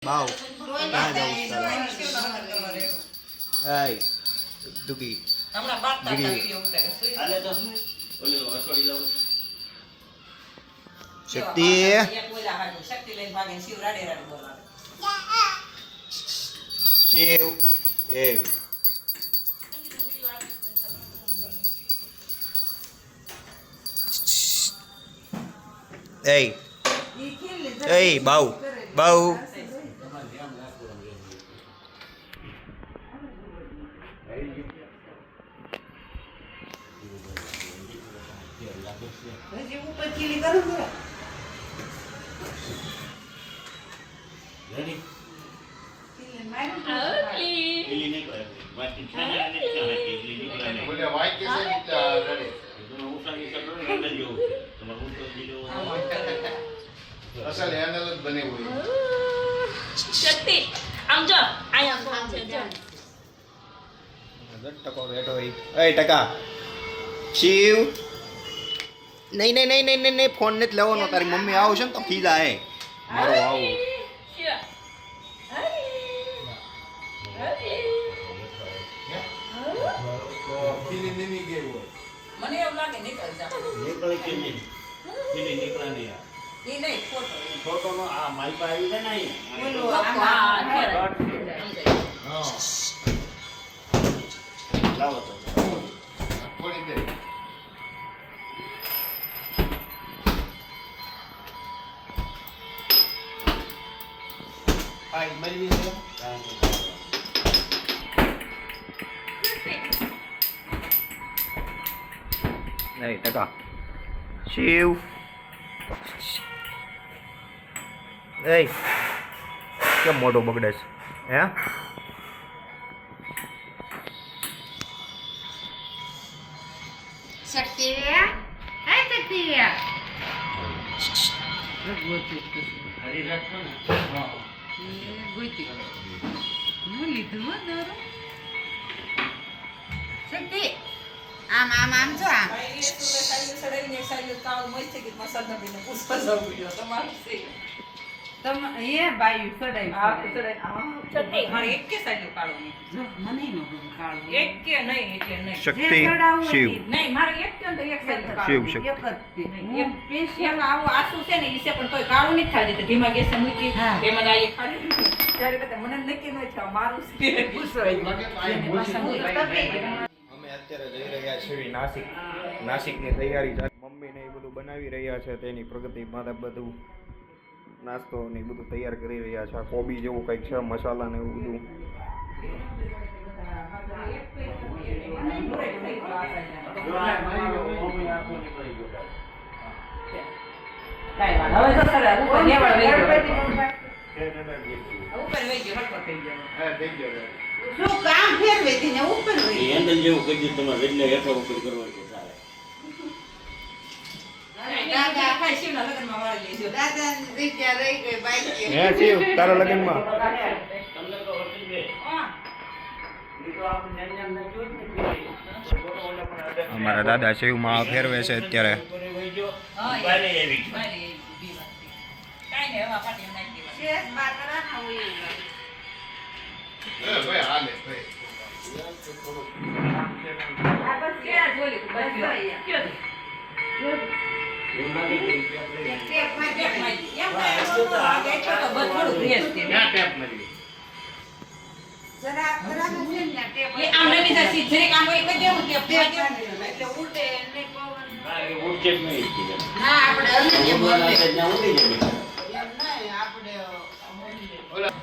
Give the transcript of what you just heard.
Bao. Ai đâu ai Duki. Shakti. Siêu. Ê. Ê, bầu. Bầu. અસલ handle જ બને હોય શક્તિ આમ જો આમ છે જો ટકો બેઠો એ ટકા શિવ નહીં નહીં નહીં નહીં નહીં ફોન નથી લેવાનો તારી મમ્મી આવશે ને તો ખીજા હે મારો આવું મને એવું લાગે નીકળ જા નીકળે કે નહીં નીકળે નહીં એ નહીં ફોટો નો આ મારી પાસે આવી છે ને બોલો આમાં લાવો તો થોડી દે આઈ મરી ગઈ નહીં ટકા શિવ એ કેમ મોટો બગડે છે હે શક્તિ હે શક્તિ હરી રાખો ને ગોતી હું લીધું દોરો શક્તિ આમ આમ આમ જો આમ એ સુલે સાઈડ સડાઈને સાઈડ કાળ મસ્ત કે મસાલા બીને પૂછવા જાવ ગયો તમારું છે તમ એ બાઈ સડાઈ આ સડાઈ ચટણી મારે એક કે સાઈડ કાળો નહીં જો મને નો કાળો એક કે નહીં એટલે નહીં શક્તિ શિવ નહીં મારે એક કે તો એક સાઈડ કાળો શિવ શક્તિ એક જ એક પેશિયલ આવો આસુ છે ને ઈ છે પણ તોય કાળું નહીં થાય તો ધીમા ગેસે મૂકી હા. એમાં આ એક ખાલી ત્યારે બધા મને નક્કી ન થયો મારું છે ગુસ્સો લાગે તો આઈ બોલશે અમે અત્યારે જઈ રહ્યા છીએ નાસિકની તૈયારી ચાલે મમ્મી ને એ બધું બનાવી રહ્યા છે તેની પ્રગતિ માટે બધું નાસ્તો ને એ બધું તૈયાર કરી રહ્યા છે આ કોબી જેવું કંઈક છે મસાલા ને એવું બધું જો આ મારી મમ્મી આખો નીકળી ગયો કાઈ વાત હવે તો સર ઉપર નેવળ વઈ ગયો કે નડર ગઈ ઉપર વઈ ગયો હટકો થઈ ગયો હા થઈ ગયો શું કામ ફેરવે છે ને ઉપર એ હોય હેન્ડલ જેવું કરી દીધું તમારે એટલે હેઠળ ઉપર કરવા છે ચાલે દાદા ખાઈ શિવના લગનમાં વાળી લેજો દાદા રીત્યા રહી ગઈ બાઈ હે શિવ તારા લગ્નમાં તમને તો હોતી બે હા ઈ તો આપણે જન્મ ન જોઈ ને ફોટો ઓલા પણ અડે અમારા દાદા શિવમાં ફેરવે છે અત્યારે ઉપર વઈ ગયો હા બાલે એવી મારી બીવા કાઈ ને હવા પાટી નાખી દેવા શેષ બાતરા ના હોય એ ભાઈ હાલે ભાઈ આ બસ ક્યાં જોઈ બસ ક્યાં એમાં નહીં ટેપ માં એક માઈ એમ કાઈ આગે તો બસ થોડું રેસ દે ક્યાં ટેપ મરી જરા બરાબર છે ને ટેપ એ આમ નમી જસી જરીક આમ એક દેવું કે એટલે ઉડે ને પવન હા એ ઉડકે જ નહીં કીધું ના આપણે અમને બોલવા ત્યાં ઉડી જાય એમ નહીં આપણે ઓલા